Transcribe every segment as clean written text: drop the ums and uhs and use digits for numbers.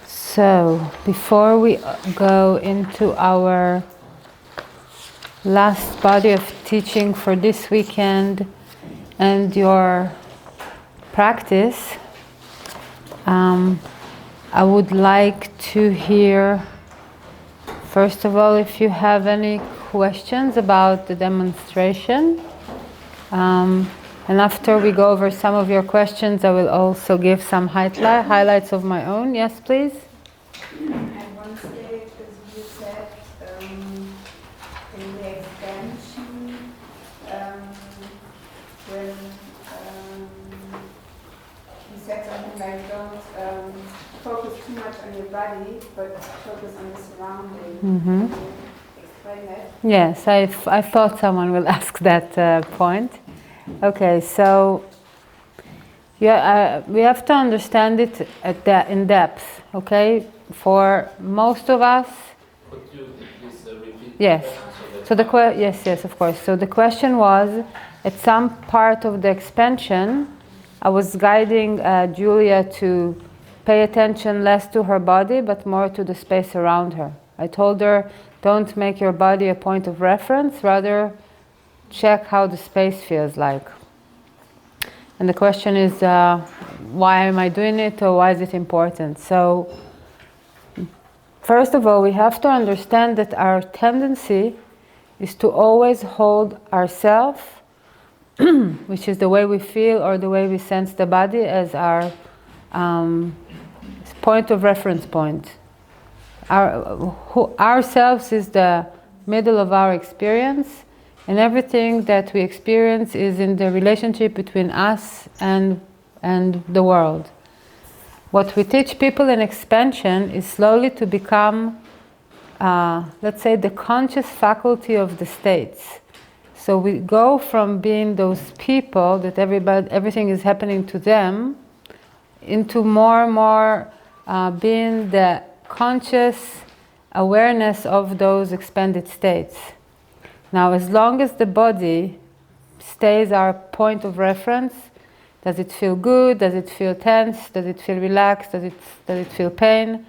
So, before we go into our last body of teaching for this weekend and your practice, I would like to hear, first of all, if you have any questions about the demonstration. And after we go over some of your questions, I will also give some highlights of my own. Yes, please? At one stage, as you said, in the expansion, when you said something like don't focus too much on your body, but focus on the surroundings. Mm-hmm. Can you explain that? Yes, I thought someone will ask that point. Okay, so yeah, we have to understand it in depth, okay? For most of us. Could you please repeat? Yes. So yes, of course. So the question was, at some part of the expansion, I was guiding Julia to pay attention less to her body, but more to the space around her. I told her, don't make your body a point of reference, rather check how the space feels like. And the question is, why am I doing it, or why is it important? So, first of all, we have to understand that our tendency is to always hold ourselves, which is the way we feel or the way we sense the body, as our point of reference point. Ourselves is the middle of our experience, and everything that we experience is in the relationship between us and the world. What we teach people in expansion is slowly to become, let's say, the conscious faculty of the states. So we go from being those people that everything is happening to them, into more and more being the conscious awareness of those expanded states. Now, as long as the body stays our point of reference, does it feel good? Does it feel tense? Does it feel relaxed? Does it feel pain?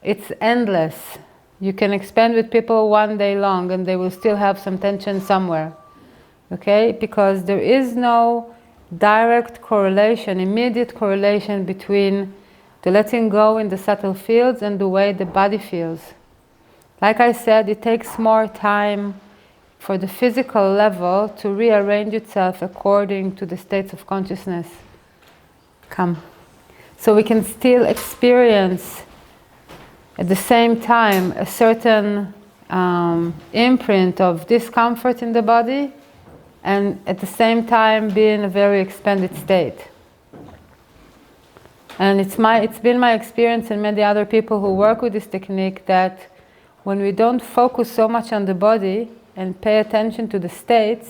It's endless. You can expand with people one day long and they will still have some tension somewhere. Okay? Because there is no direct correlation, immediate correlation between the letting go in the subtle fields and the way the body feels. Like I said, it takes more time for the physical level to rearrange itself according to the states of consciousness. Come. So we can still experience at the same time a certain imprint of discomfort in the body, and at the same time be in a very expanded state. And it's been my experience and many other people who work with this technique that when we don't focus so much on the body and pay attention to the states,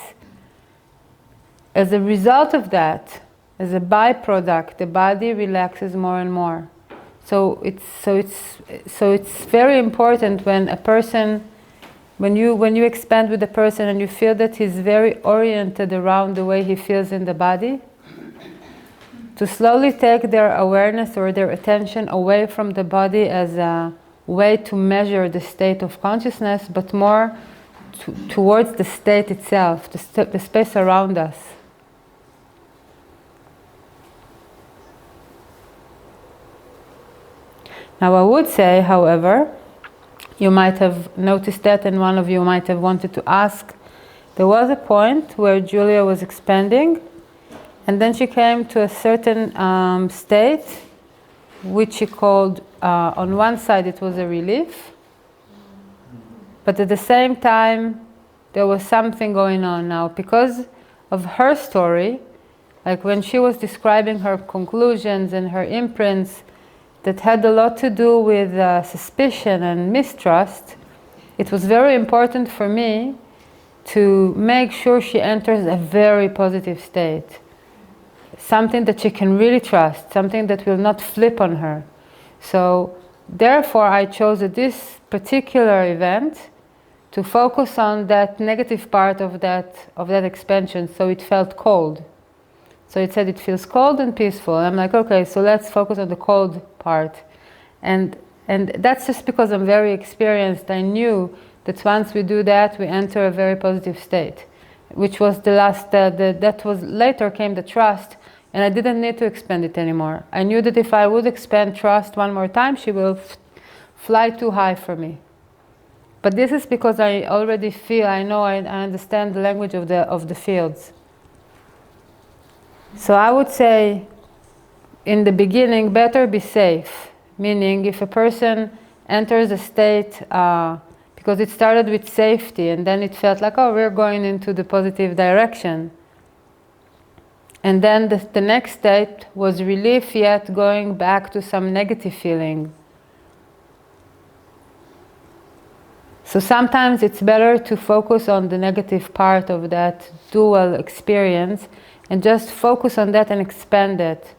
as a result of that, as a byproduct, the body relaxes more and more. So it's very important when a person, when you expand with a person and you feel that he's very oriented around the way he feels in the body, to slowly take their awareness or their attention away from the body as a way to measure the state of consciousness, but more towards the state itself, the space around us. Now I would say, however, you might have noticed that, and one of you might have wanted to ask, there was a point where Julia was expanding, and then she came to a certain state, which she called, on one side it was a relief, but at the same time, there was something going on now. Because of her story, like when she was describing her conclusions and her imprints that had a lot to do with suspicion and mistrust, it was very important for me to make sure she enters a very positive state. Something that she can really trust, something that will not flip on her. So, therefore, I chose this particular event to focus on that negative part of that expansion, so it felt cold. So it said it feels cold and peaceful. I'm like, okay, so let's focus on the cold part. And that's just because I'm very experienced. I knew that once we do that, we enter a very positive state, which was the last, that was later came the trust, and I didn't need to expand it anymore. I knew that if I would expand trust one more time, she will fly too high for me. But this is because I already feel, I know, I understand the language of the fields. So I would say, in the beginning, better be safe. Meaning, if a person enters a state, because it started with safety, and then it felt like, oh, we're going into the positive direction. And then the next state was relief, yet going back to some negative feeling. So sometimes it's better to focus on the negative part of that dual experience and just focus on that and expand it.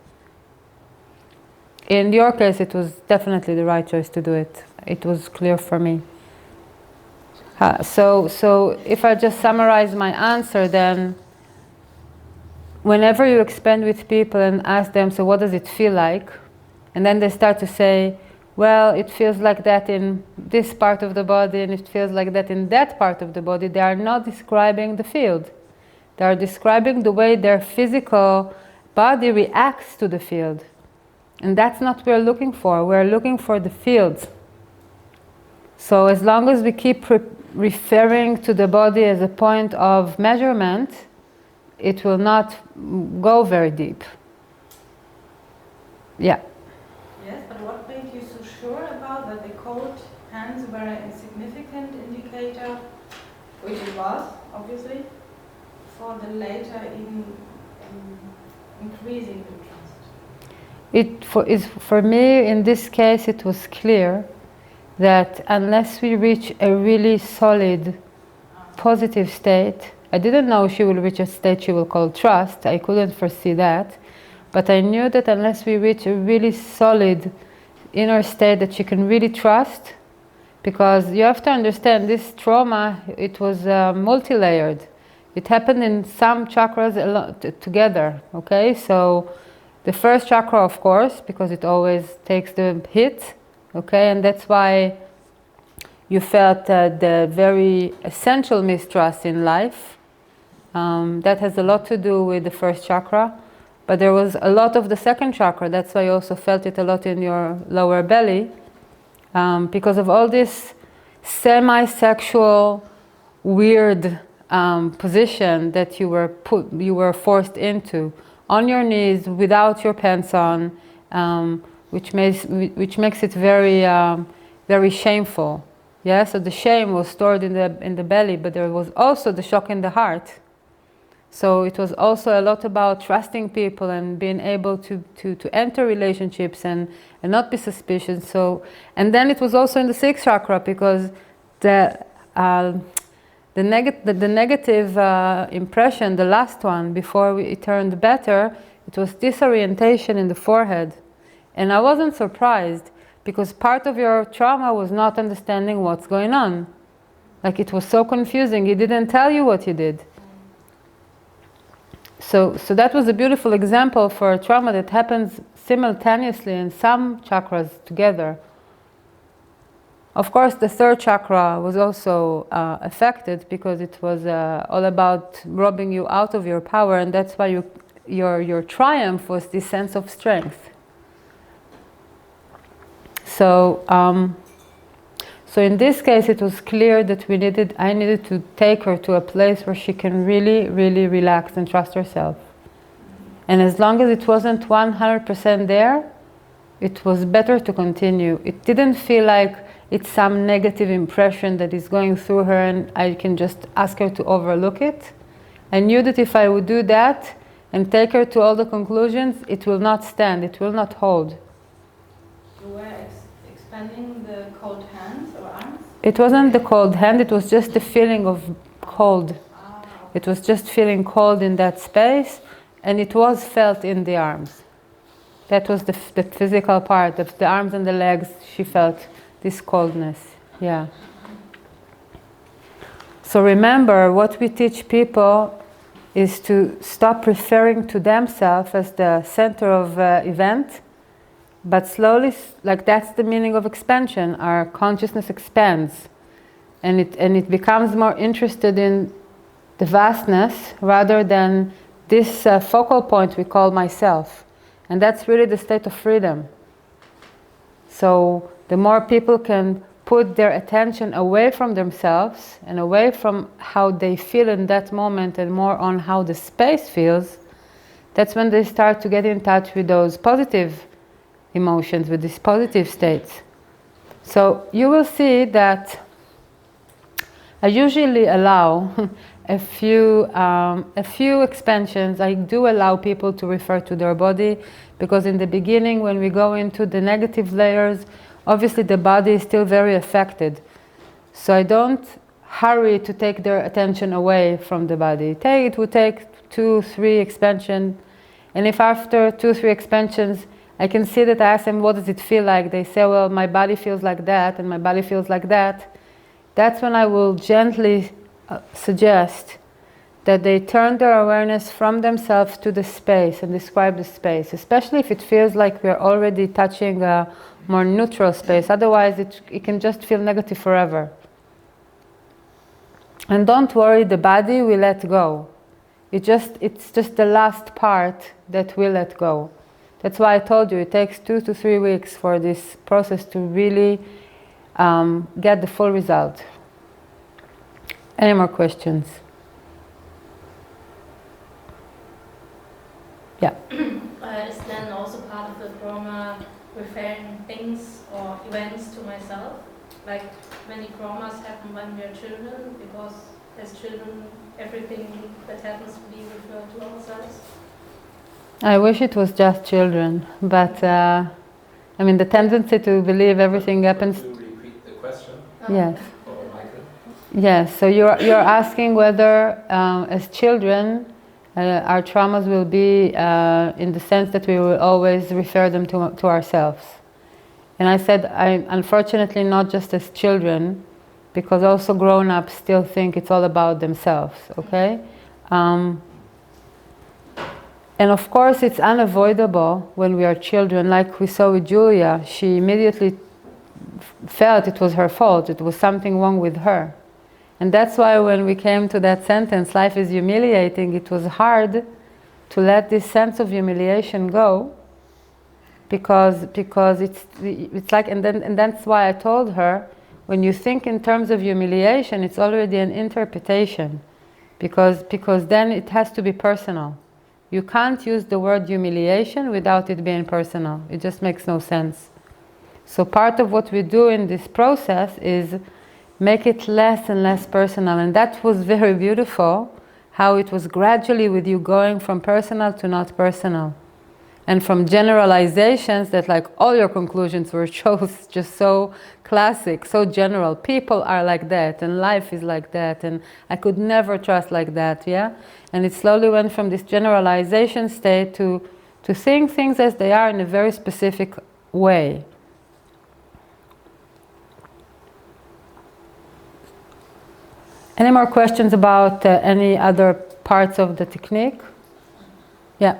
In your case, it was definitely the right choice to do it. It was clear for me. So if I just summarize my answer, then whenever you expand with people and ask them, so what does it feel like? And then they start to say, well, it feels like that in this part of the body, and it feels like that in that part of the body. They are not describing the field. They are describing the way their physical body reacts to the field. And that's not what we're looking for. We're looking for the fields. So as long as we keep referring to the body as a point of measurement, it will not go very deep. Yeah. Yes, but what made you so sure about that the cold hands were an insignificant indicator, which it was, obviously, for the later increasing the trust? For me, in this case, it was clear that unless we reach a really solid, positive state, I didn't know she will reach a state she will call trust. I couldn't foresee that. But I knew that unless we reach a really solid inner state that she can really trust, because you have to understand this trauma, it was multi-layered. It happened in some chakras together, okay? So the first chakra, of course, because it always takes the hit, okay? And that's why you felt the very essential mistrust in life. That has a lot to do with the first chakra. But there was a lot of the second chakra. That's why you also felt it a lot in your lower belly. Because of all this semi-sexual, weird position that you were forced into, on your knees, without your pants on, which makes it very shameful. Yeah, so the shame was stored in the belly, but there was also the shock in the heart. So it was also a lot about trusting people and being able to enter relationships and not be suspicious. So, and then it was also in the sixth chakra, because the negative impression, the last one, before it turned better, it was disorientation in the forehead. And I wasn't surprised, because part of your trauma was not understanding what's going on. Like, it was so confusing. He didn't tell you what he did. So that was a beautiful example for a trauma that happens simultaneously in some chakras together. Of course, the third chakra was also affected, because it was all about robbing you out of your power, and that's why your triumph was this sense of strength. So in this case, it was clear that I needed to take her to a place where she can really, really relax and trust herself. And as long as it wasn't 100% there, it was better to continue. It didn't feel like it's some negative impression that is going through her and I can just ask her to overlook it. I knew that if I would do that and take her to all the conclusions, it will not stand, it will not hold. You were expanding the cold hands or arms? It wasn't the cold hand, it was just the feeling of cold. It was just feeling cold in that space, and it was felt in the arms. That was the physical part of the arms and the legs. She felt this coldness. Yeah. So remember, what we teach people is to stop referring to themselves as the center of event, But slowly, like that's the meaning of expansion. Our consciousness expands, and it becomes more interested in the vastness rather than this focal point we call myself. And that's really the state of freedom. So the more people can put their attention away from themselves and away from how they feel in that moment and more on how the space feels, that's when they start to get in touch with those positive emotions, with these positive states. So you will see that I usually allow a few expansions. I do allow people to refer to their body, because in the beginning, when we go into the negative layers, obviously the body is still very affected. So I don't hurry to take their attention away from the body. It would take 2-3 expansions, and if after 2-3 expansions I can see that I ask them, what does it feel like? They say, well, my body feels like that, and my body feels like that. That's when I will gently suggest that they turn their awareness from themselves to the space and describe the space, especially if it feels like we're already touching a more neutral space. Otherwise, it can just feel negative forever. And don't worry, the body will let go. It's just the last part that will let go. That's why I told you it takes 2 to 3 weeks for this process to really get the full result. Any more questions? Yeah. Is then also part of the trauma referring things or events to myself? Like many traumas happen when we are children, because as children everything that happens we refer to ourselves. I wish it was just children, but I mean the tendency to believe everything happens. Could you repeat the question? Yes. For Michael? Yes. So you're asking whether as children our traumas will be in the sense that we will always refer them to ourselves. And I said, unfortunately not just as children, because also grown-ups still think it's all about themselves, okay? And of course it's unavoidable when we are children, like we saw with Julia. She immediately felt it was her fault, it was something wrong with her. And that's why when we came to that sentence, life is humiliating, it was hard to let this sense of humiliation go, because it's like, and that's why I told her, when you think in terms of humiliation, it's already an interpretation, because then it has to be personal. You can't use the word humiliation without it being personal. It just makes no sense. So part of what we do in this process is make it less and less personal. And that was very beautiful, how it was gradually with you going from personal to not personal. And from generalizations that like all your conclusions were just so classic, so general. People are like that, and life is like that, and I could never trust like that, yeah? And it slowly went from this generalization state to seeing things as they are in a very specific way. Any more questions about any other parts of the technique? Yeah.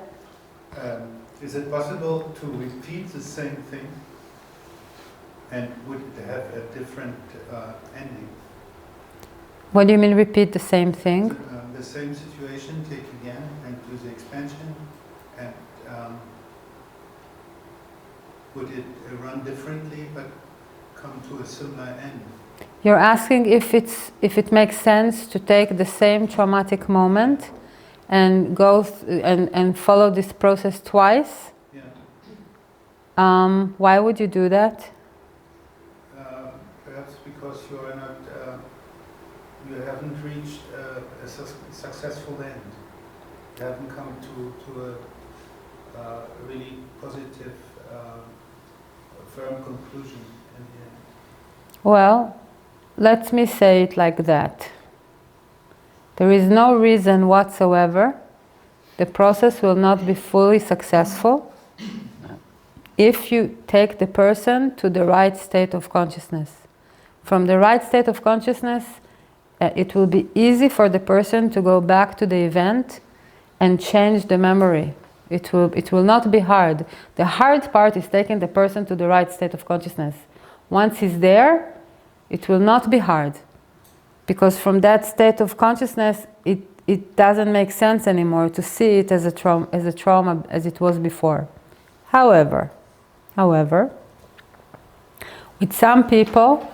Is it possible to repeat the same thing, and would it have a different ending? What do you mean repeat the same thing? The same situation, take again and do the expansion, and would it run differently but come to a similar end? You're asking if it makes sense to take the same traumatic moment and go and follow this process twice? Yeah. Why would you do that? Perhaps because you are not, you haven't reached a successful end. You haven't come to a really positive, firm conclusion in the end. Well, let me say it like that. There is no reason whatsoever the process will not be fully successful if you take the person to the right state of consciousness. From the right state of consciousness, it will be easy for the person to go back to the event and change the memory. It will not be hard. The hard part is taking the person to the right state of consciousness. Once he's there, it will not be hard. Because from that state of consciousness, it doesn't make sense anymore to see it as a trauma as it was before. However, with some people,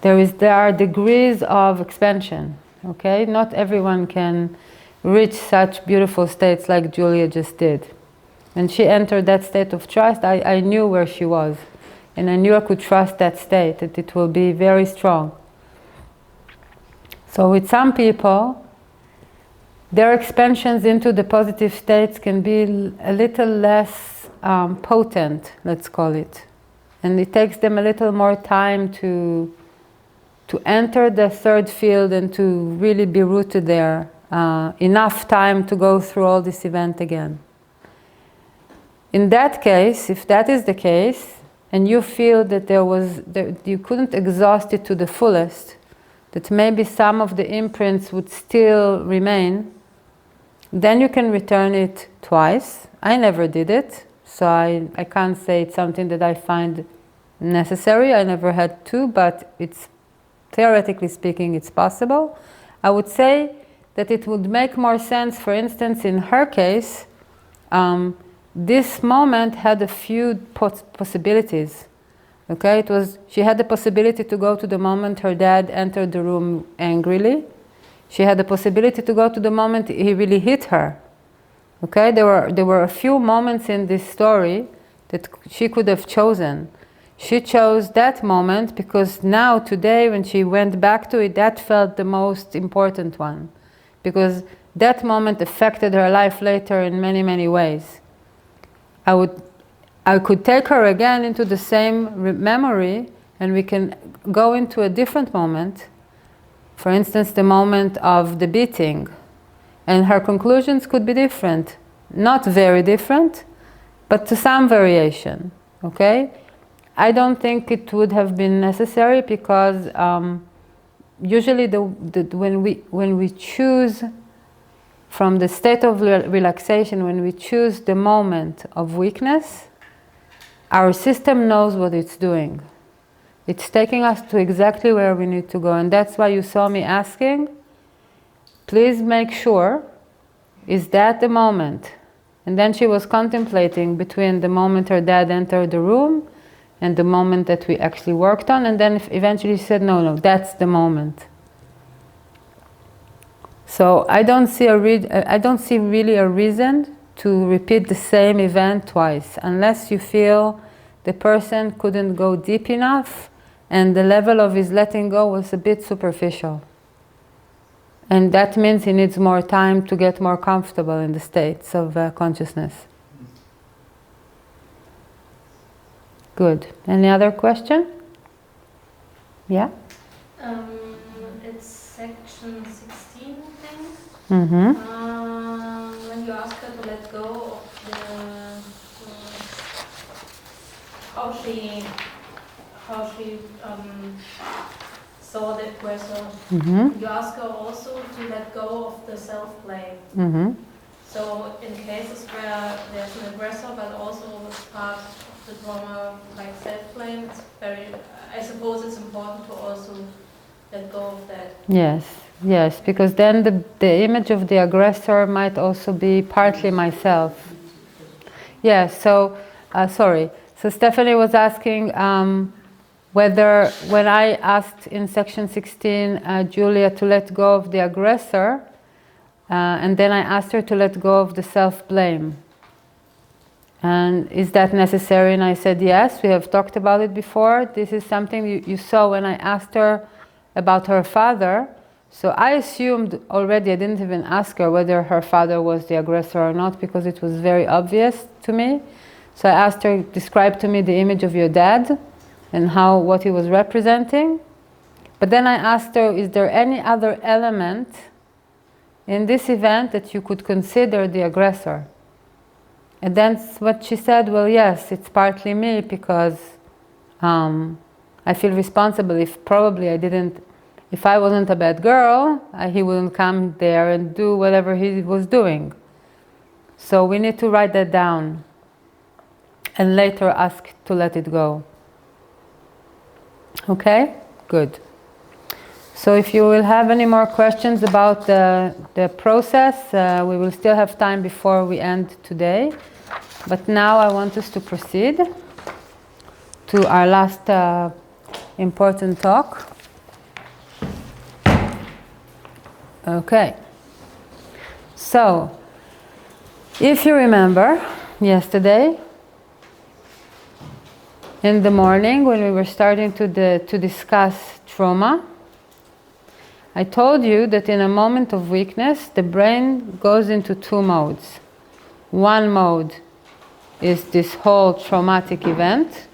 there are degrees of expansion. Okay, not everyone can reach such beautiful states like Julia just did. When she entered that state of trust, I knew where she was, and I knew I could trust that state, that it will be very strong. So with some people, their expansions into the positive states can be a little less potent, let's call it. And it takes them a little more time to enter the third field and to really be rooted there. Enough time to go through all this event again. In that case, if that is the case, and you feel that you couldn't exhaust it to the fullest, that maybe some of the imprints would still remain, then you can return it twice. I never did it, so I can't say it's something that I find necessary. I never had to, but it's theoretically speaking, it's possible. I would say that it would make more sense, for instance, in her case, this moment had a few possibilities. Okay, she had the possibility to go to the moment her dad entered the room angrily. She had the possibility to go to the moment he really hit her. Okay, there were a few moments in this story that she could have chosen. She chose that moment because now, today, when she went back to it, that felt the most important one. Because that moment affected her life later in many, many ways. I could take her again into the same memory, and we can go into a different moment. For instance, the moment of the beating. And her conclusions could be different. Not very different, but to some variation. Okay? I don't think it would have been necessary because usually when we choose from the state of relaxation, when we choose the moment of weakness, our system knows what it's doing. It's taking us to exactly where we need to go. And that's why you saw me asking, please make sure, is that the moment? And then she was contemplating between the moment her dad entered the room and the moment that we actually worked on, and then eventually she said, no, that's the moment. So I don't see really a reason to repeat the same event twice, unless you feel the person couldn't go deep enough and the level of his letting go was a bit superficial. And that means he needs more time to get more comfortable in the states of consciousness. Good. Any other question? Yeah? It's section 16, I think. Mm-hmm. When you ask her to let go of how she saw the aggressor, Mm-hmm. you ask her also to let go of the self-blame. Mm-hmm. So in cases where there's an aggressor, but also part of the trauma like self-blame, it's I suppose it's important to also let go of that. Yes, because then the image of the aggressor might also be partly myself. Yes, so, sorry. So Stephanie was asking whether, when I asked in section 16 Julia to let go of the aggressor, and then I asked her to let go of the self-blame. And is that necessary? And I said, yes, we have talked about it before. This is something you saw when I asked her about her father. So I assumed already, I didn't even ask her whether her father was the aggressor or not, because it was very obvious to me. So I asked her, describe to me the image of your dad and what he was representing. But then I asked her, is there any other element in this event that you could consider the aggressor? And then what she said, well, yes, it's partly me, because I feel responsible. If I wasn't a bad girl, he wouldn't come there and do whatever he was doing. So we need to write that down and later ask to let it go. Okay? Good. So if you will have any more questions about the process, we will still have time before we end today. But now I want us to proceed to our last important talk. Okay. So, if you remember yesterday, in the morning when we were starting to discuss trauma, I told you that in a moment of weakness, the brain goes into two modes. One mode is this whole traumatic event,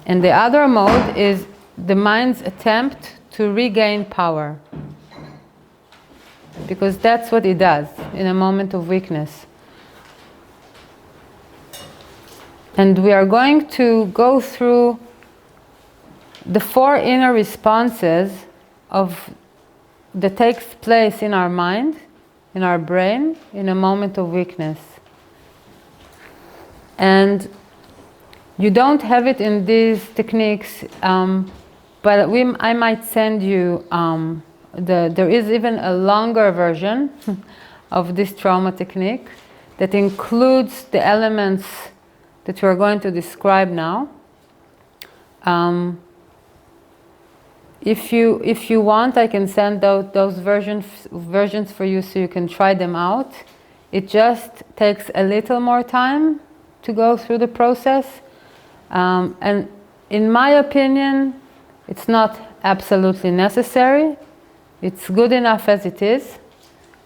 and the other mode is the mind's attempt to regain power. Because that's what it does in a moment of weakness. And we are going to go through the four inner responses that takes place in our mind, in our brain, in a moment of weakness. And you don't have it in these techniques, but I might send you, there is even a longer version of this trauma technique that includes the elements that we're going to describe now. If you want, I can send out those versions for you so you can try them out. It just takes a little more time to go through the process. And in my opinion, it's not absolutely necessary. It's good enough as it is.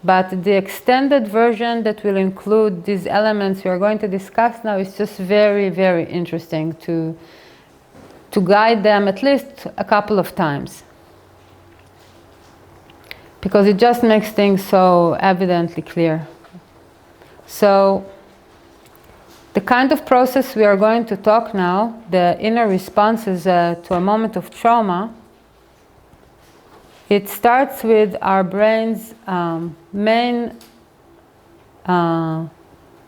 But the extended version that will include these elements we are going to discuss now is just very, very interesting to guide them at least a couple of times. Because it just makes things so evidently clear. So, the kind of process we are going to talk now, the inner responses to a moment of trauma, it starts with our brain's main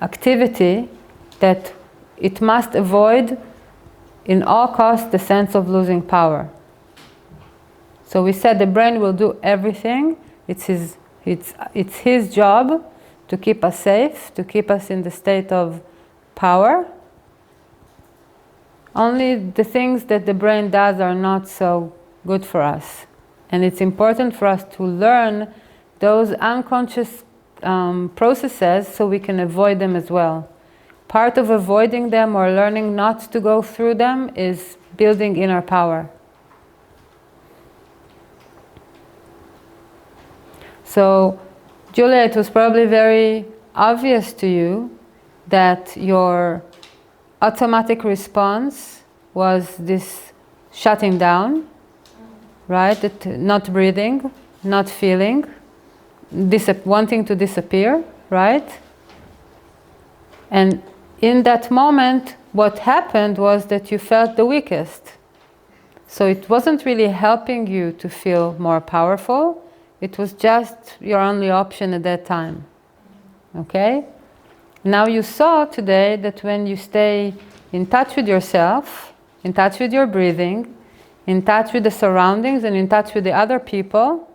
activity that it must avoid in all costs the sense of losing power. So we said the brain will do everything. It's his job to keep us safe, to keep us in the state of power. Only the things that the brain does are not so good for us. And it's important for us to learn those unconscious processes so we can avoid them as well. Part of avoiding them or learning not to go through them is building inner power. So, Julia, it was probably very obvious to you that your automatic response was this shutting down, right? That not breathing, not feeling, wanting to disappear, right? And in that moment, what happened was that you felt the weakest. So it wasn't really helping you to feel more powerful. It was just your only option at that time. Okay? Now you saw today that when you stay in touch with yourself, in touch with your breathing, in touch with the surroundings and in touch with the other people,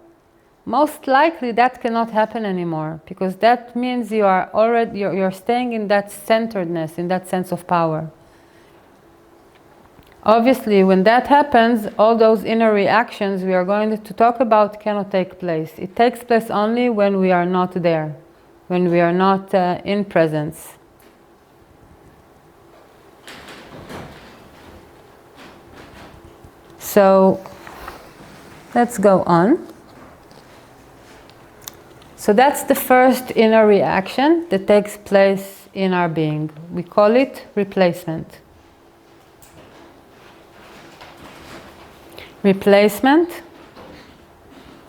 most likely that cannot happen anymore, because that means you are already you're staying in that centeredness, in that sense of power. Obviously, when that happens, all those inner reactions we are going to talk about cannot take place. It takes place only when we are not there, when we are not in presence. So, let's go on. So that's the first inner reaction that takes place in our being. We call it replacement. Replacement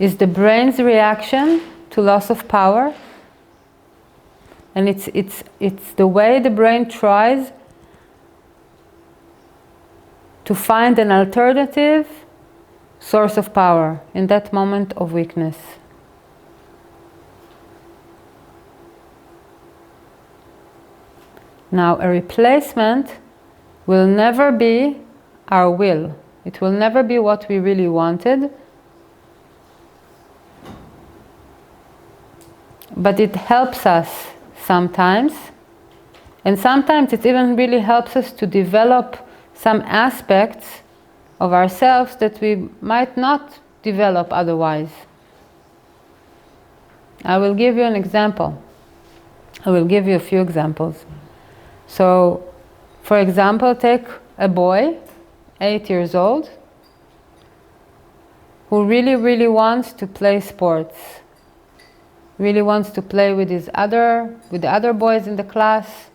is the brain's reaction to loss of power, and it's the way the brain tries to find an alternative source of power in that moment of weakness. Now, a replacement will never be our will. It will never be what we really wanted. But it helps us sometimes. And sometimes it even really helps us to develop some aspects of ourselves that we might not develop otherwise. I will give you an example. I will give you a few examples. So, for example, take a boy, 8 years old, who really, really wants to play sports. Really wants to play with the other boys in the class,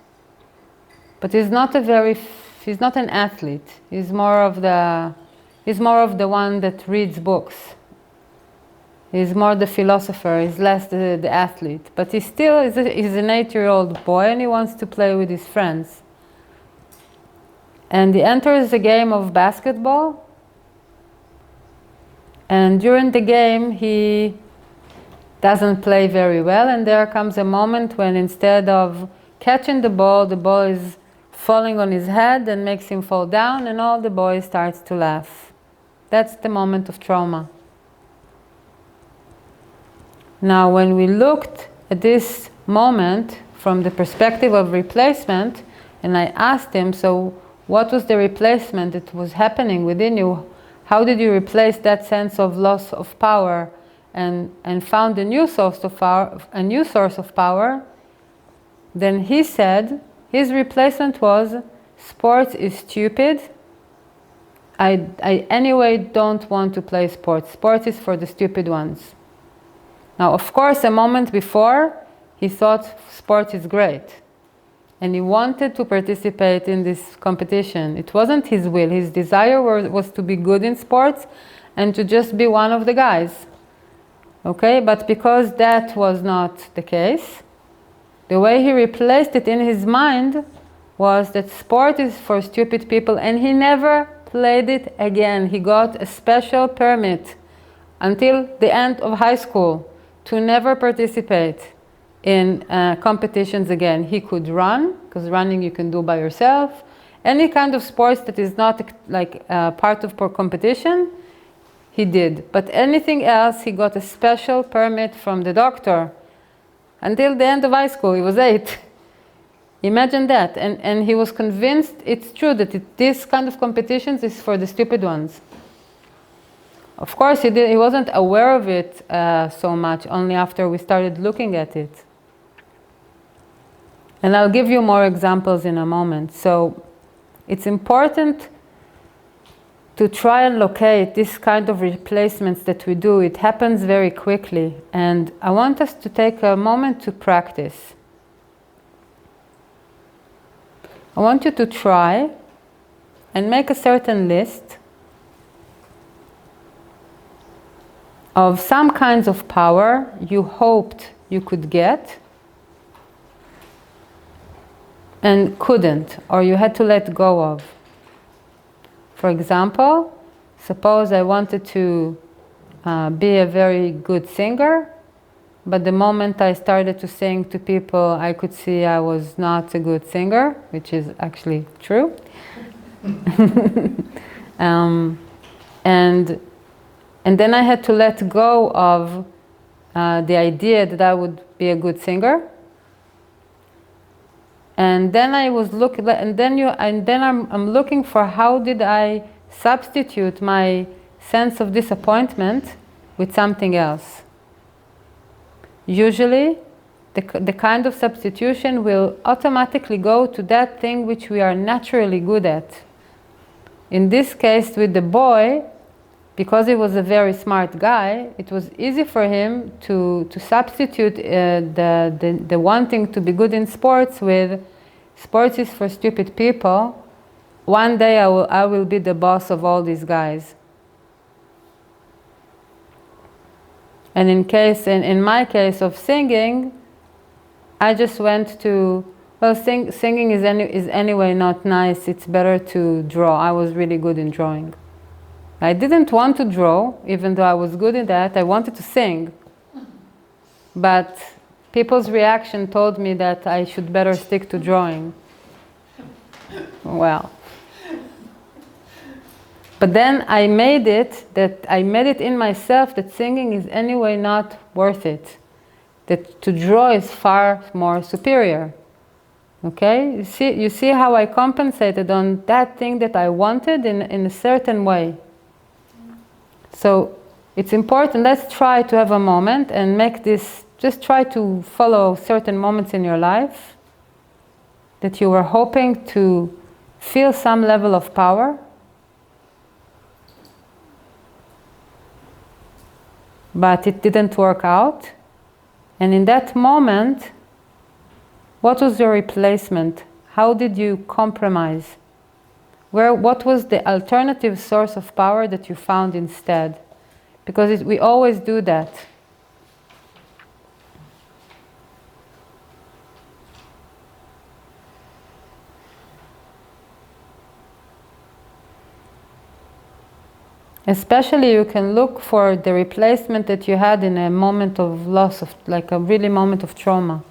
but he's not an athlete. He's more of the one that reads books. He's more the philosopher, he's less the athlete. But he's an 8-year-old boy and he wants to play with his friends. And he enters a game of basketball. And during the game he doesn't play very well, and there comes a moment when instead of catching the ball is falling on his head and makes him fall down, and all the boys starts to laugh. That's the moment of trauma. Now, when we looked at this moment from the perspective of replacement, and I asked him, so what was the replacement that was happening within you? How did you replace that sense of loss of power and found a new source of power? Then he said his replacement was, sports is stupid. I anyway don't want to play sports. Sports is for the stupid ones. Now, of course, a moment before, he thought sports is great. And he wanted to participate in this competition. It wasn't his will. His desire was to be good in sports and to just be one of the guys. Okay? But because that was not the case, the way he replaced it in his mind was that sport is for stupid people, and he never played it again. He got a special permit until the end of high school to never participate in competitions again. He could run, because running you can do by yourself. Any kind of sports that is not like part of competition, he did. But anything else, he got a special permit from the doctor. Until the end of high school, he was 8. Imagine that. And he was convinced it's true that this kind of competitions is for the stupid ones. Of course, he wasn't aware of it so much, only after we started looking at it. And I'll give you more examples in a moment. So it's important to try and locate this kind of replacements that we do. It happens very quickly. And I want us to take a moment to practice. I want you to try and make a certain list of some kinds of power you hoped you could get and couldn't, or you had to let go of. For example, suppose I wanted to be a very good singer, but the moment I started to sing to people, I could see I was not a good singer, which is actually true. And then I had to let go of the idea that I would be a good singer. And then I was looking, and then I'm looking for how did I substitute my sense of disappointment with something else. Usually, the kind of substitution will automatically go to that thing which we are naturally good at. In this case, with the boy, because he was a very smart guy, it was easy for him to substitute the wanting to be good in sports with sports is for stupid people. One day I will be the boss of all these guys. And in my case of singing, I just went to, well, singing is anyway not nice. It's better to draw. I was really good in drawing. I didn't want to draw, even though I was good in that. I wanted to sing. But people's reaction told me that I should better stick to drawing. Well. But then I made it in myself that singing is anyway not worth it. That to draw is far more superior. Okay? You see how I compensated on that thing that I wanted in a certain way. So it's important. Let's try to have a moment and make this, just try to follow certain moments in your life that you were hoping to feel some level of power. But it didn't work out. And in that moment, what was your replacement? How did you compromise? What was the alternative source of power that you found instead? Because we always do that. Especially you can look for the replacement that you had in a moment of loss, of like a really moment of trauma.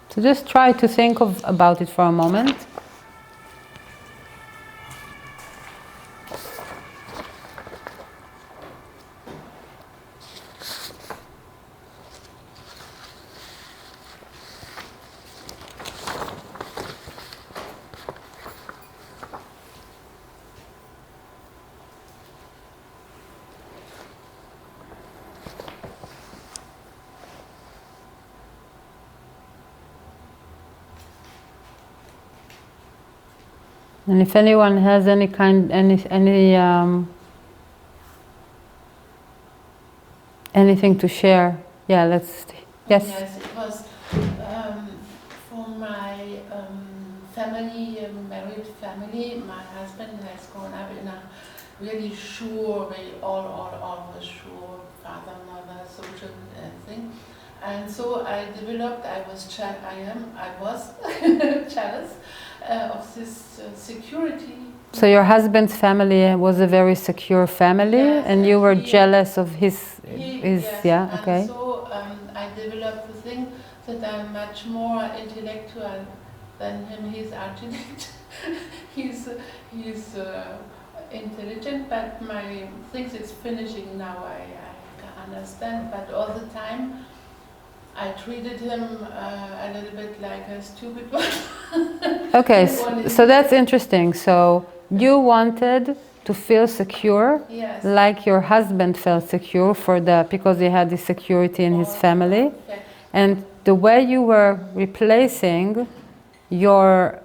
So just try to think about it for a moment. And if anyone has anything to share, yeah, yes. Yes, it was for my family, married family. My husband has grown up in a really sure way, all was sure, father, mother, social thing. And so I developed, I was jealous of this security. So your husband's family was a very secure family, Yes, and you were jealous of his, yes, yeah, okay. And so I developed the thing that I'm much more intellectual than him. He's architect. he's intelligent, but my things is finishing now. I can understand, but all the time I treated him a little bit like a stupid one. Okay, so that's interesting. So you wanted to feel secure, yes, like your husband felt secure because he had this security in his family. Okay. And the way you were replacing your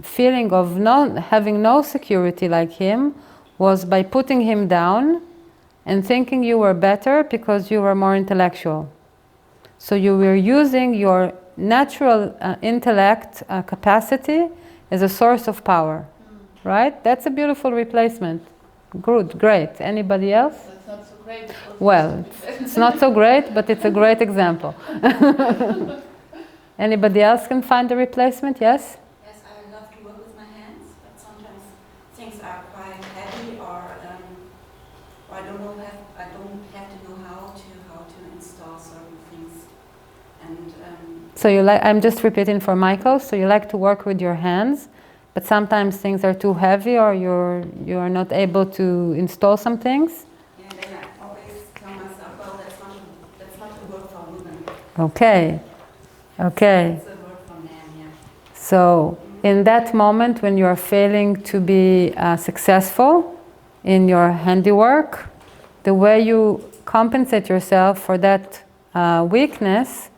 feeling of having no security like him was by putting him down and thinking you were better because you were more intellectual. So you were using your natural intellect capacity as a source of power, right? That's a beautiful replacement. Good, great. Anybody else? That's not so great. Well, it's not so great, but it's a great example. Anybody else can find a replacement? Yes? Yes, I love to work with my hands, but sometimes things are quite heavy, or I don't have to know how to install certain things. And so I'm just repeating for Michael. So you like to work with your hands, but sometimes things are too heavy, or you're not able to install some things. yeah, then I always tell myself, well, that's not the work for women. Okay. Okay. It's a work for men, yeah. So in that moment when you are failing to be successful in your handiwork, the way you compensate yourself for that weakness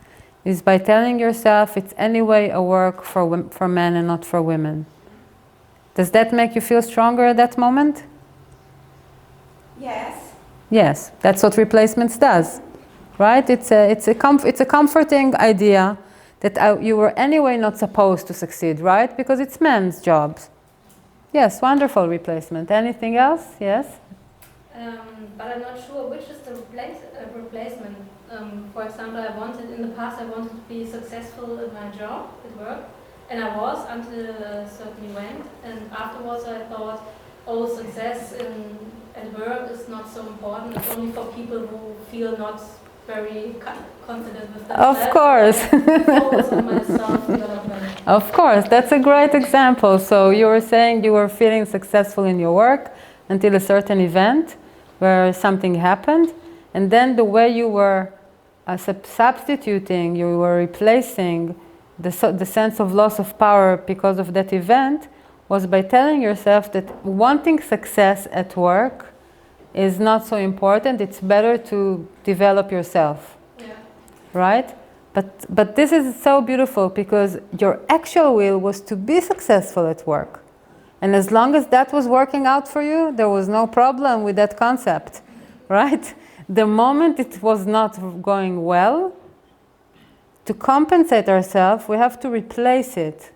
is by telling yourself it's anyway a work for men and not for women. Does that make you feel stronger at that moment? Yes. Yes, that's what replacements does, right? It's a comforting idea that you were anyway not supposed to succeed, right? Because it's men's jobs. Yes, wonderful replacement. Anything else? Yes? But I'm not sure which is the replacement. For example, in the past I wanted to be successful in my job at work, and I was until a certain event, and afterwards I thought, oh, success at work is not so important, it's only for people who feel not very confident with Of themselves. course. Focus on my self-development. Of course, that's a great example. So you were saying you were feeling successful in your work until a certain event where something happened, and then the way you were substituting, you were replacing the sense of loss of power because of that event was by telling yourself that wanting success at work is not so important. It's better to develop yourself. Yeah. Right? But this is so beautiful because your actual will was to be successful at work. And as long as that was working out for you, there was no problem with that concept. Right? The moment it was not going well, to compensate ourselves, we have to replace it.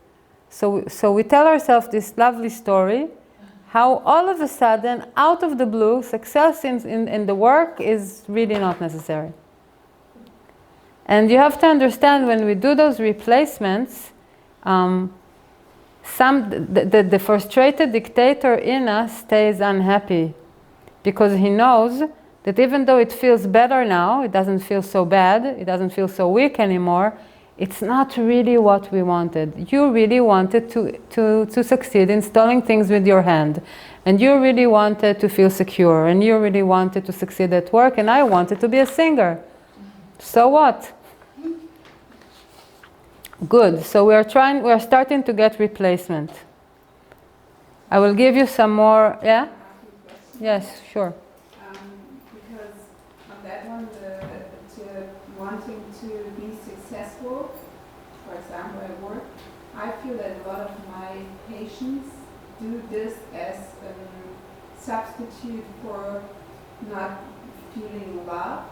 So we tell ourselves this lovely story, how all of a sudden, out of the blue, success in the work is really not necessary. And you have to understand when we do those replacements, the frustrated dictator in us stays unhappy because he knows that even though it feels better now, it doesn't feel so bad, it doesn't feel so weak anymore, it's not really what we wanted. You really wanted to succeed installing things with your hand. And you really wanted to feel secure. And you really wanted to succeed at work. And I wanted to be a singer. So what? Good. So we are starting to get replacement. I will give you some more. Yeah? Yes, sure. Because on that one, wanting to be successful, for example at work, I feel that a lot of my patients do this as a substitute for not feeling loved.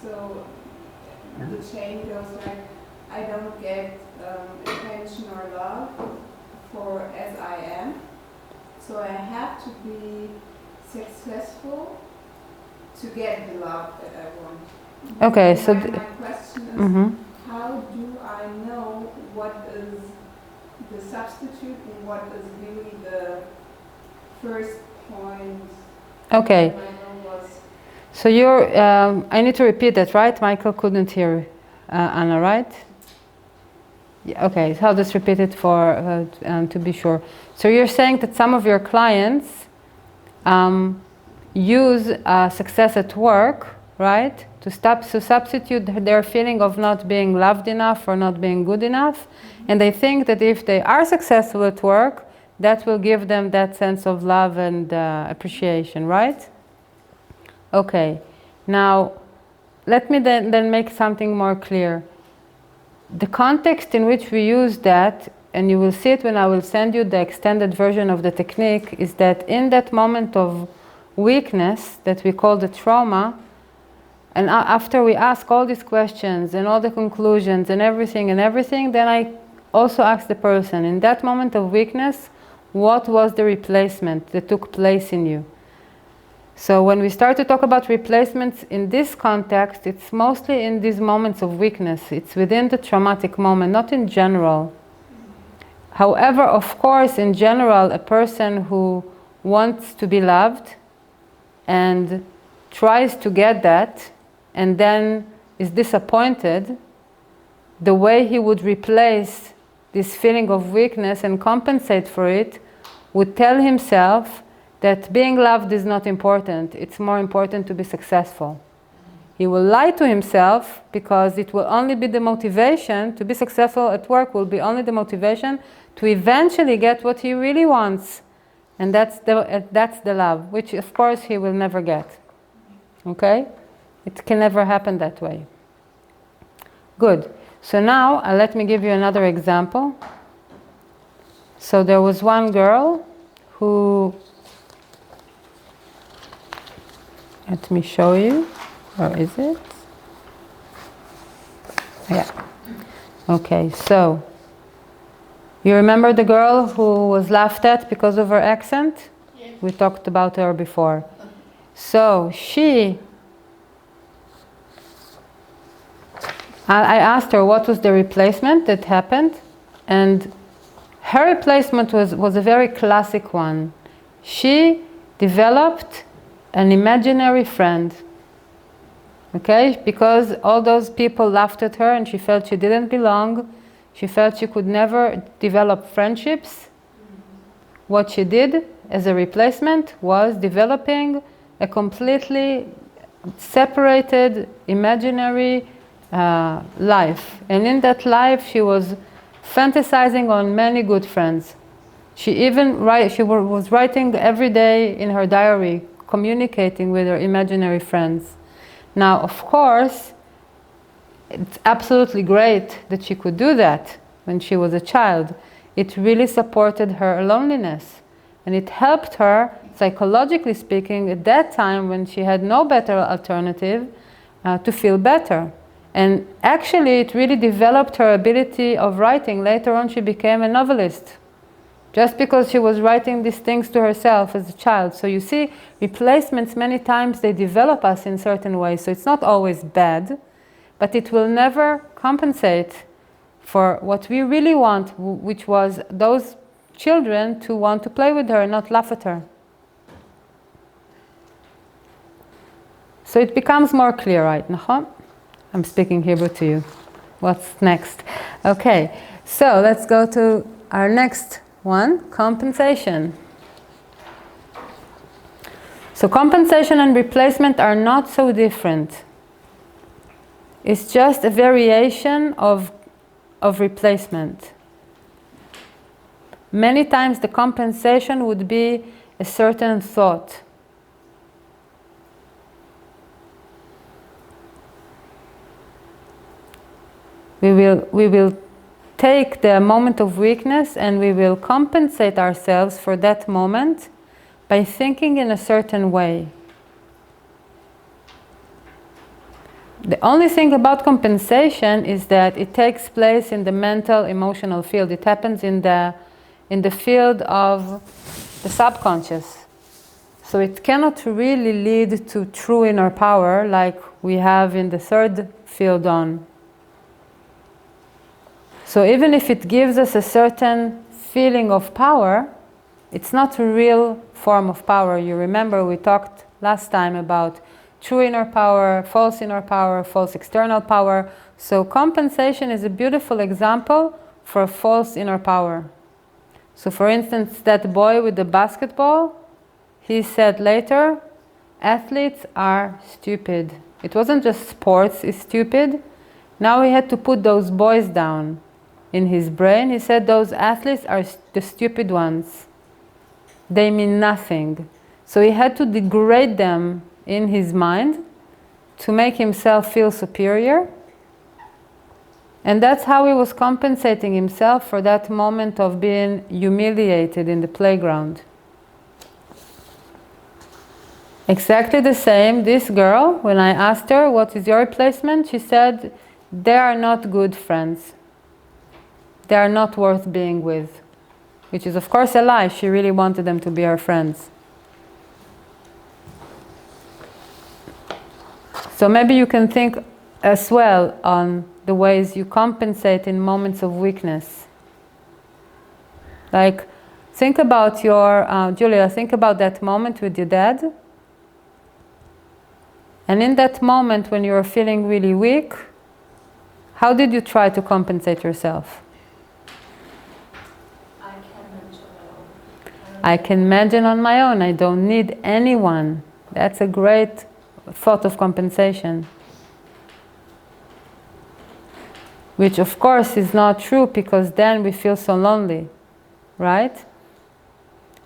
So the chain goes like, I don't get attention or love for as I am, so I have to be successful to get the love that I want. Okay, so my question is, how do I know what is the substitute and what is really the first point? Okay. So I need to repeat that, right? Michael couldn't hear Anna, right? Yeah, okay, so I'll just repeat it to be sure. So you're saying that some of your clients use success at work, right? To substitute their feeling of not being loved enough or not being good enough. And they think that if they are successful at work, that will give them that sense of love and appreciation, right? Okay, now let me then make something more clear. The context in which we use that, and you will see it when I will send you the extended version of the technique, is that in that moment of weakness that we call the trauma, and after we ask all these questions and all the conclusions and everything, then I also ask the person, in that moment of weakness, what was the replacement that took place in you? So when we start to talk about replacements in this context, it's mostly in these moments of weakness. It's within the traumatic moment, not in general. However, of course, in general, a person who wants to be loved and tries to get that and then is disappointed, the way he would replace this feeling of weakness and compensate for it would tell himself that being loved is not important. It's more important to be successful. He will lie to himself because it will only be the motivation to be successful at work, will be only the motivation to eventually get what he really wants. And that's the love, which of course he will never get. Okay? It can never happen that way. Good. So now, let me give you another example. So there was one girl who, let me show you. Where is it? Yeah. Okay, so you remember the girl who was laughed at because of her accent? Yes. We talked about her before. So I asked her what was the replacement that happened, and her replacement was a very classic one. She developed an imaginary friend. Okay? Because all those people laughed at her and she felt she didn't belong. She felt she could never develop friendships. What she did as a replacement was developing a completely separated, imaginary life. And in that life, she was fantasizing on many good friends. She was writing every day in her diary, communicating with her imaginary friends. Now, of course, it's absolutely great that she could do that when she was a child. It really supported her loneliness. And it helped her, psychologically speaking, at that time when she had no better alternative, to feel better. And actually, it really developed her ability of writing. Later on, she became a novelist, just because she was writing these things to herself as a child. So you see, replacements, many times, they develop us in certain ways. So it's not always bad, but it will never compensate for what we really want, which was those children to want to play with her, not laugh at her. So it becomes more clear, right? Nachon? I'm speaking Hebrew to you. What's next? Okay, so let's go to our next one, compensation. So compensation and replacement are not so different. It's just a variation of replacement. Many times the compensation would be a certain thought. We will take the moment of weakness and we will compensate ourselves for that moment by thinking in a certain way. The only thing about compensation is that it takes place in the mental, emotional field. It happens in the field of the subconscious. So it cannot really lead to true inner power like we have in the third field on. So even if it gives us a certain feeling of power, it's not a real form of power. You remember we talked last time about true inner power, false external power. So compensation is a beautiful example for false inner power. So for instance, that boy with the basketball, he said later, athletes are stupid. It wasn't just sports is stupid. Now he had to put those boys down in his brain. He said those athletes are the stupid ones. They mean nothing. So he had to degrade them in his mind to make himself feel superior. And that's how he was compensating himself for that moment of being humiliated in the playground. Exactly the same, this girl, when I asked her, what is your replacement? She said, they are not good friends. They are not worth being with. Which is of course a lie. She really wanted them to be her friends. So maybe you can think as well on the ways you compensate in moments of weakness. Like, think about Julia, think about that moment with your dad. And in that moment when you were feeling really weak, how did you try to compensate yourself? I can manage on my own. I don't need anyone. That's a great thought of compensation. Which of course is not true, because then we feel so lonely, right?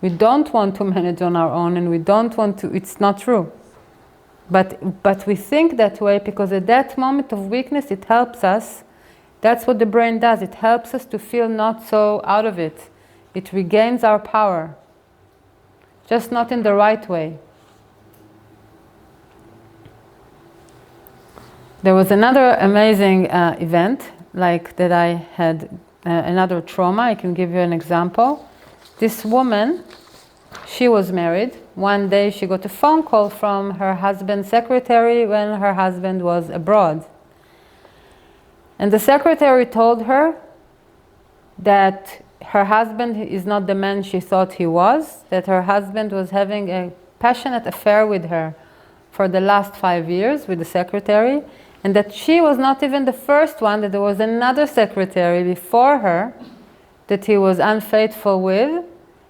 We don't want to manage on our own, and we don't want to, it's not true. But we think that way because at that moment of weakness it helps us. That's what the brain does. It helps us to feel not so out of it. It regains our power. Just not in the right way. There was another amazing event, like that I had another trauma. I can give you an example. This woman, she was married. One day she got a phone call from her husband's secretary when her husband was abroad. And the secretary told her that her husband is not the man she thought he was, that her husband was having a passionate affair with her for the last 5 years with the secretary, and that she was not even the first one, that there was another secretary before her that he was unfaithful with,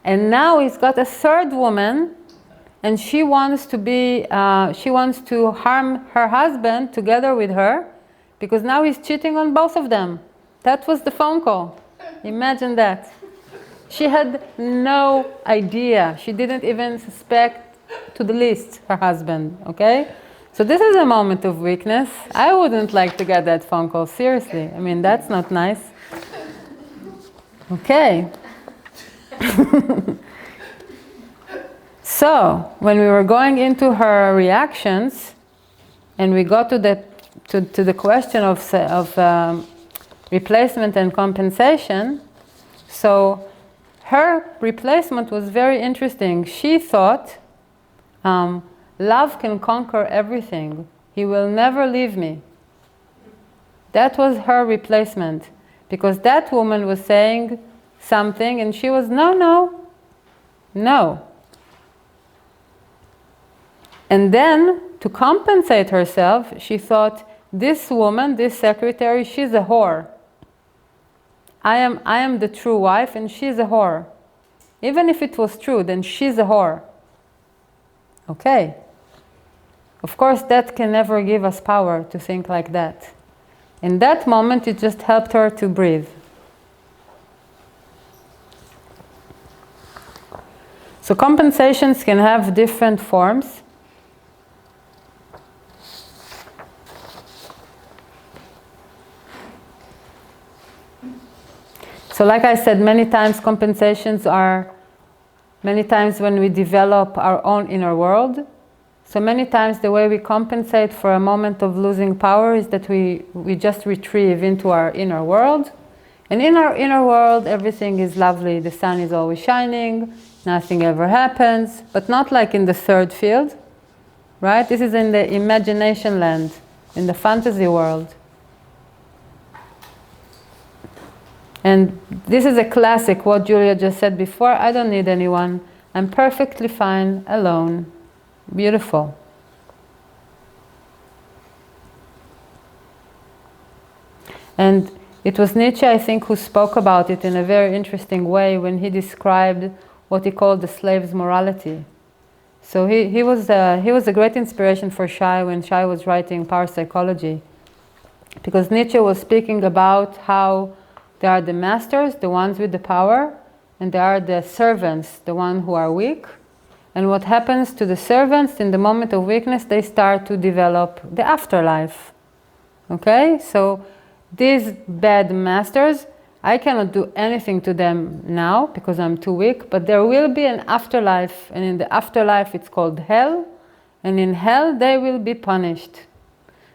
and now he's got a third woman, and she wants to harm her husband together with her, because now he's cheating on both of them. That was the phone call. Imagine that. She had no idea. She didn't even suspect to the least her husband, okay? So this is a moment of weakness. I wouldn't like to get that phone call, seriously. I mean, that's not nice. Okay. So, when we were going into her reactions, and we got to the question of replacement and compensation, so her replacement was very interesting. She thought, love can conquer everything. He will never leave me. That was her replacement. Because that woman was saying something and she was, no, no, no. And then, to compensate herself, she thought, this woman, this secretary, she's a whore. I am the true wife and she's a whore. Even if it was true, then she's a whore. Okay. Of course, that can never give us power to think like that. In that moment, it just helped her to breathe. So compensations can have different forms. So like I said, many times compensations are many times when we develop our own inner world. So many times the way we compensate for a moment of losing power is that we just retrieve into our inner world. And in our inner world, everything is lovely. The sun is always shining, nothing ever happens, but not like in the third field, right? This is in the imagination land, in the fantasy world. And this is a classic, what Julia just said before, I don't need anyone. I'm perfectly fine alone. Beautiful. And it was Nietzsche, I think, who spoke about it in a very interesting way when he described what he called the slave's morality. So he was a great inspiration for Shai when Shai was writing Power Psychology. Because Nietzsche was speaking about how there are the masters, the ones with the power, and there are the servants, the ones who are weak. And what happens to the servants in the moment of weakness, they start to develop the afterlife. Okay? So these bad masters, I cannot do anything to them now because I'm too weak, but there will be an afterlife, and in the afterlife it's called hell, and in hell they will be punished.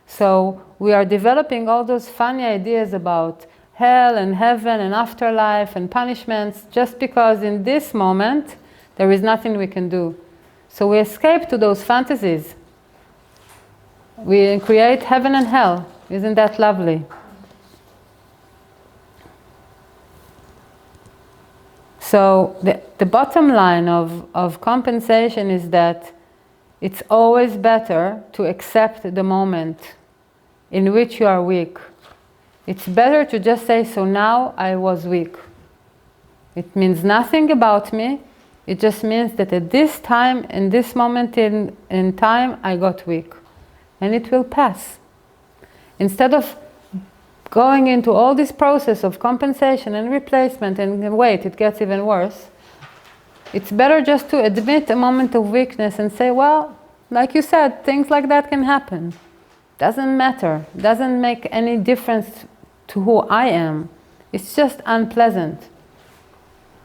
So we are developing all those funny ideas about hell and heaven and afterlife and punishments just because in this moment there is nothing we can do. So we escape to those fantasies. We create heaven and hell. Isn't that lovely? So the bottom line of compensation is that it's always better to accept the moment in which you are weak. It's better to just say, so now I was weak. It means nothing about me. It just means that at this time, in this moment in time, I got weak. And it will pass. Instead of going into all this process of compensation and replacement and wait, it gets even worse. It's better just to admit a moment of weakness and say, well, like you said, things like that can happen. Doesn't matter. Doesn't make any difference to who I am. It's just unpleasant.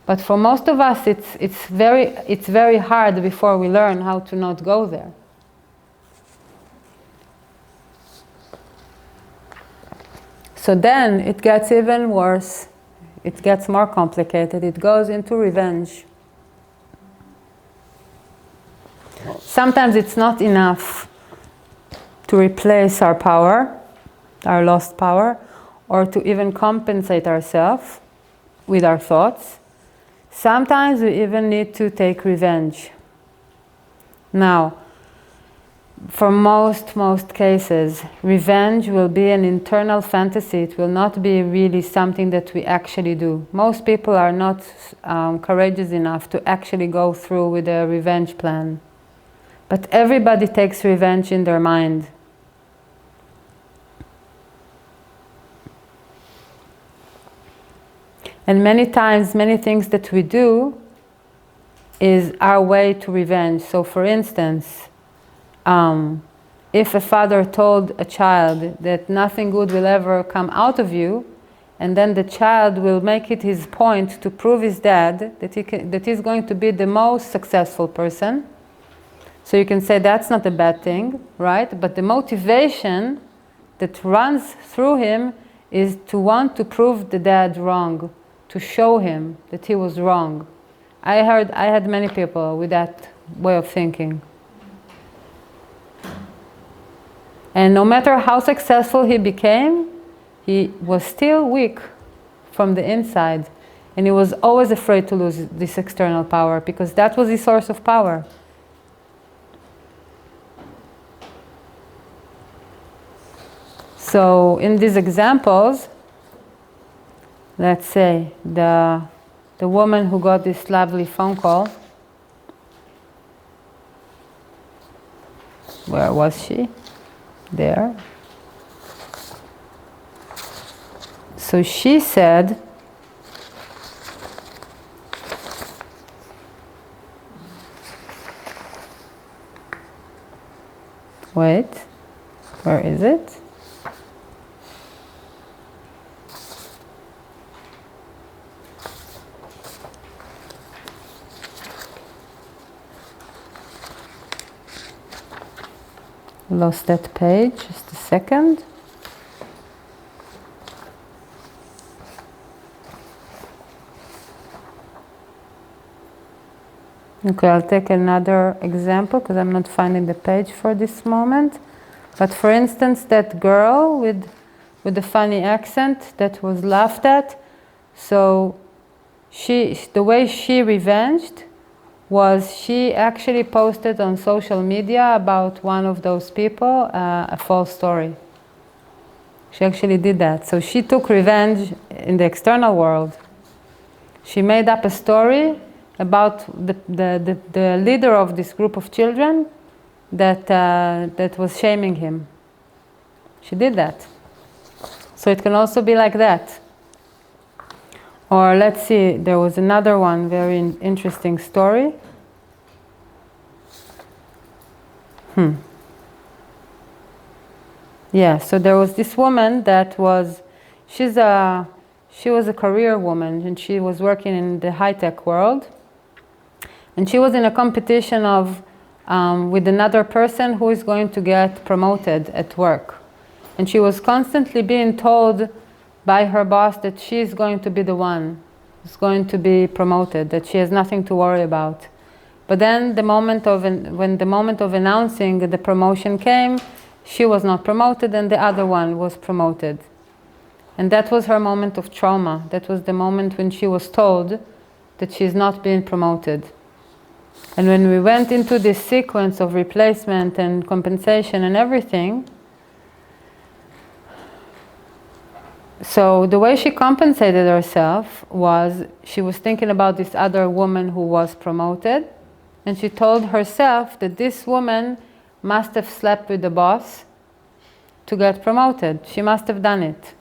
But for most of us, it's very hard before we learn how to not go there. So then it gets even worse. It gets more complicated. It goes into revenge. Sometimes it's not enough to replace our power, our lost power, or to even compensate ourselves with our thoughts. Sometimes we even need to take revenge. Now, for most cases, revenge will be an internal fantasy. It will not be really something that we actually do. Most people are not courageous enough to actually go through with a revenge plan. But everybody takes revenge in their mind. And many times, many things that we do is our way to revenge. So for instance, if a father told a child that nothing good will ever come out of you, and then the child will make it his point to prove his dad that he's going to be the most successful person. So you can say that's not a bad thing, right? But the motivation that runs through him is to want to prove the dad wrong, to show him that he was wrong. I had many people with that way of thinking. And no matter how successful he became, he was still weak from the inside. And he was always afraid to lose this external power, because that was his source of power. So in these examples, let's say the woman who got this lovely phone call, where was she? There. So she said, wait, where is it? Lost that page, just a second. Okay, I'll take another example because I'm not finding the page for this moment. But for instance, that girl with the funny accent that was laughed at, so the way she revenged was she actually posted on social media about one of those people a false story. She actually did that. So she took revenge in the external world. She made up a story about the leader of this group of children that was shaming him. She did that. So it can also be like that. Or let's see, there was another one, very interesting story. Yeah, so there was this woman that she was a career woman, and she was working in the high-tech world. And she was in a competition with another person who is going to get promoted at work. And she was constantly being told by her boss that she is going to be the one who's going to be promoted, that she has nothing to worry about. But then when the moment of announcing the promotion came, she was not promoted and the other one was promoted. And that was her moment of trauma. That was the moment when she was told that she's not being promoted. And when we went into this sequence of replacement and compensation and everything, so the way she compensated herself was she was thinking about this other woman who was promoted, and she told herself that this woman must have slept with the boss to get promoted. She must have done it.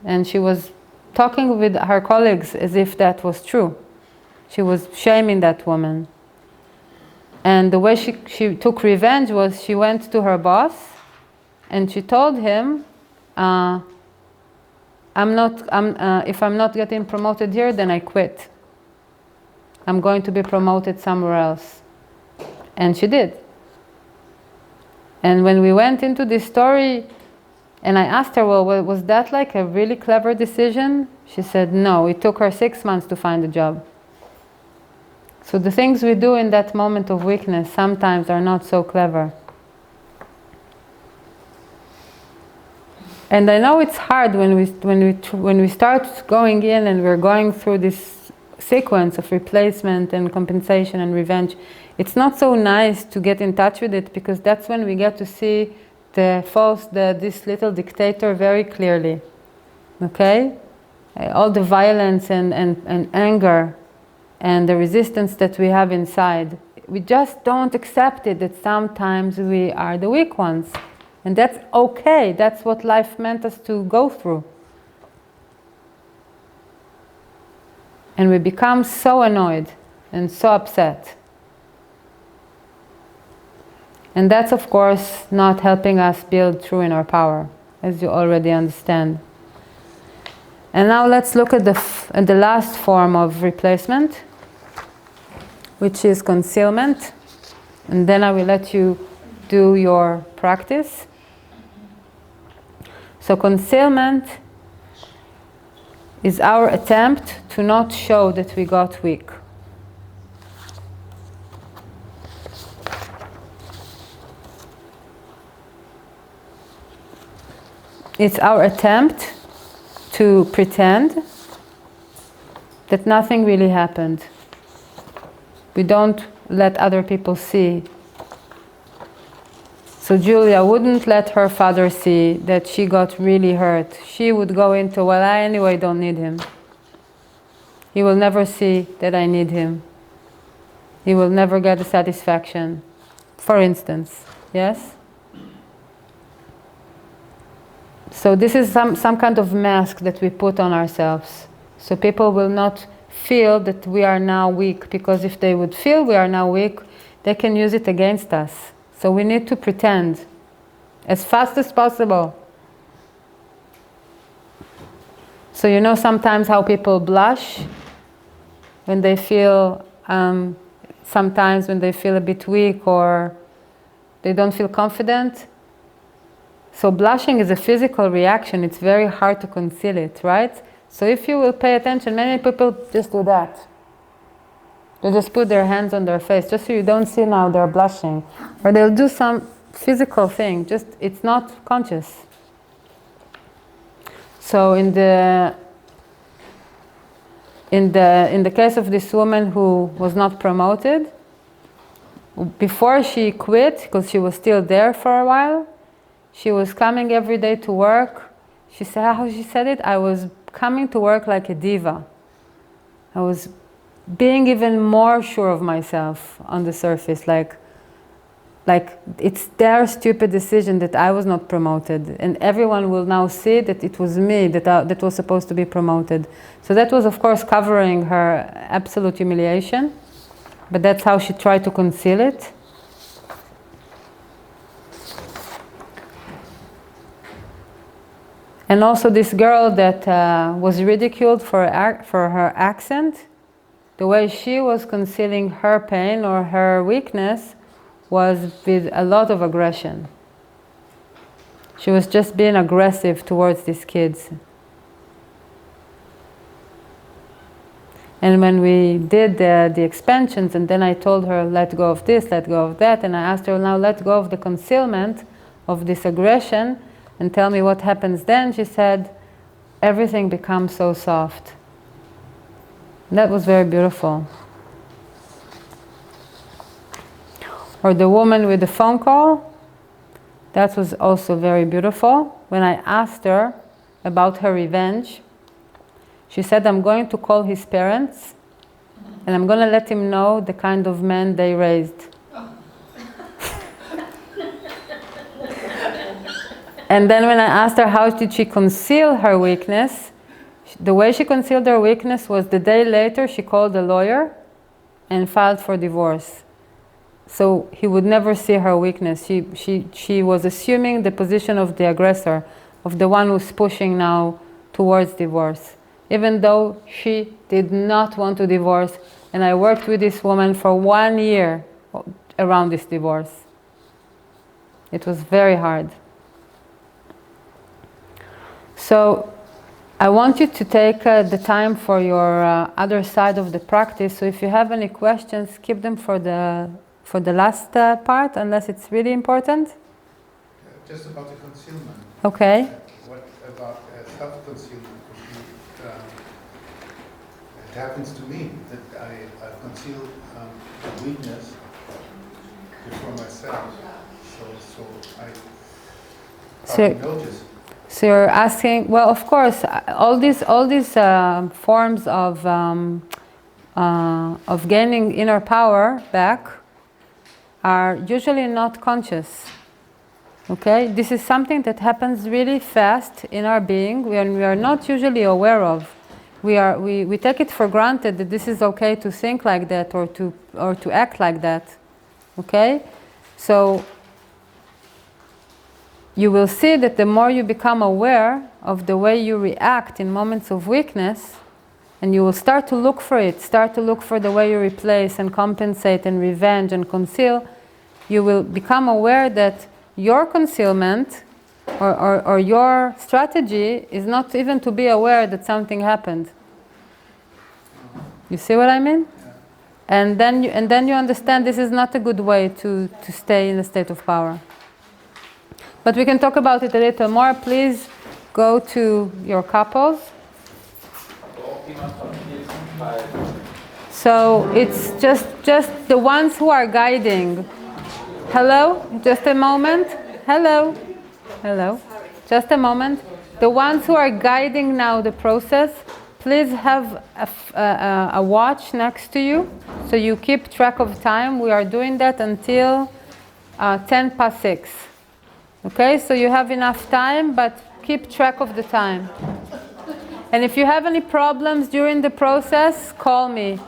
And she was talking with her colleagues as if that was true. She was shaming that woman. And the way she took revenge was she went to her boss and she told him, if I'm not getting promoted here, then I quit. I'm going to be promoted somewhere else. And she did. And when we went into this story, and I asked her, well, was that like a really clever decision? She said, no, it took her 6 months to find a job. So the things we do in that moment of weakness sometimes are not so clever. And I know it's hard when we start going in and we're going through this sequence of replacement and compensation and revenge, it's not so nice to get in touch with it, because that's when we get to see this little dictator very clearly. Okay? All the violence and anger and the resistance that we have inside. We just don't accept it, that sometimes we are the weak ones. And that's okay. That's what life meant us to go through. And we become so annoyed and so upset. And that's, of course, not helping us build true inner power, as you already understand. And now let's look at the last form of replacement, which is concealment. And then I will let you do your practice. So concealment is our attempt to not show that we got weak. It's our attempt to pretend that nothing really happened. We don't let other people see. So Julia wouldn't let her father see that she got really hurt. She would go into, well, I anyway don't need him. He will never see that I need him. He will never get the satisfaction, for instance. Yes? So this is some kind of mask that we put on ourselves. So people will not feel that we are now weak, because if they would feel we are now weak, they can use it against us. So we need to pretend as fast as possible. So you know sometimes how people blush when they feel, sometimes when they feel a bit weak or they don't feel confident. So blushing is a physical reaction. It's very hard to conceal it, right? So if you will pay attention, many people just do that. They just put their hands on their face, just so you don't see now they're blushing. Or they'll do some physical thing, just it's not conscious. So in the case of this woman who was not promoted, before she quit, because she was still there for a while, she was coming every day to work. She said, how she said it? I was coming to work like a diva. I was being even more sure of myself on the surface, like it's their stupid decision that I was not promoted, and everyone will now see that it was me that was supposed to be promoted. So that was, of course, covering her absolute humiliation, but that's how she tried to conceal it. And also this girl that was ridiculed for her accent, the way she was concealing her pain or her weakness was with a lot of aggression. She was just being aggressive towards these kids. And when we did the expansions, and then I told her, let go of this, let go of that, and I asked her, now let go of the concealment of this aggression, and tell me what happens then, she said, everything becomes so soft. That was very beautiful. Or the woman with the phone call, that was also very beautiful. When I asked her about her revenge, she said, I'm going to call his parents and I'm going to let him know the kind of man they raised. And then when I asked her how did she conceal her weakness, the way she concealed her weakness was the day later she called a lawyer and filed for divorce. So he would never see her weakness. She was assuming the position of the aggressor, of the one who's pushing now towards divorce, even though she did not want to divorce. And I worked with this woman for 1 year around this divorce. It was very hard. So I want you to take the time for your other side of the practice. So if you have any questions, keep them for the last part, unless it's really important. Just about the concealment. Okay. What about self-concealment? it happens to me that I conceal weakness before myself. So I notice. So you're asking, well, of course, all these forms of gaining inner power back are usually not conscious. Okay, this is something that happens really fast in our being, and we are not usually aware of. We take it for granted that this is okay to think like that or to act like that. Okay, so you will see that the more you become aware of the way you react in moments of weakness, and you will start to look for it, start to look for the way you replace and compensate and revenge and conceal, you will become aware that your concealment or your strategy is not even to be aware that something happened. You see what I mean? And then you understand this is not a good way to stay in a state of power. But we can talk about it a little more. Please go to your couples. So it's just the ones who are guiding. Hello? Just a moment. Hello? Hello? Just a moment. The ones who are guiding now the process, please have a watch next to you so you keep track of time. We are doing that until 6:10. Okay, so you have enough time, but keep track of the time. And if you have any problems during the process, call me.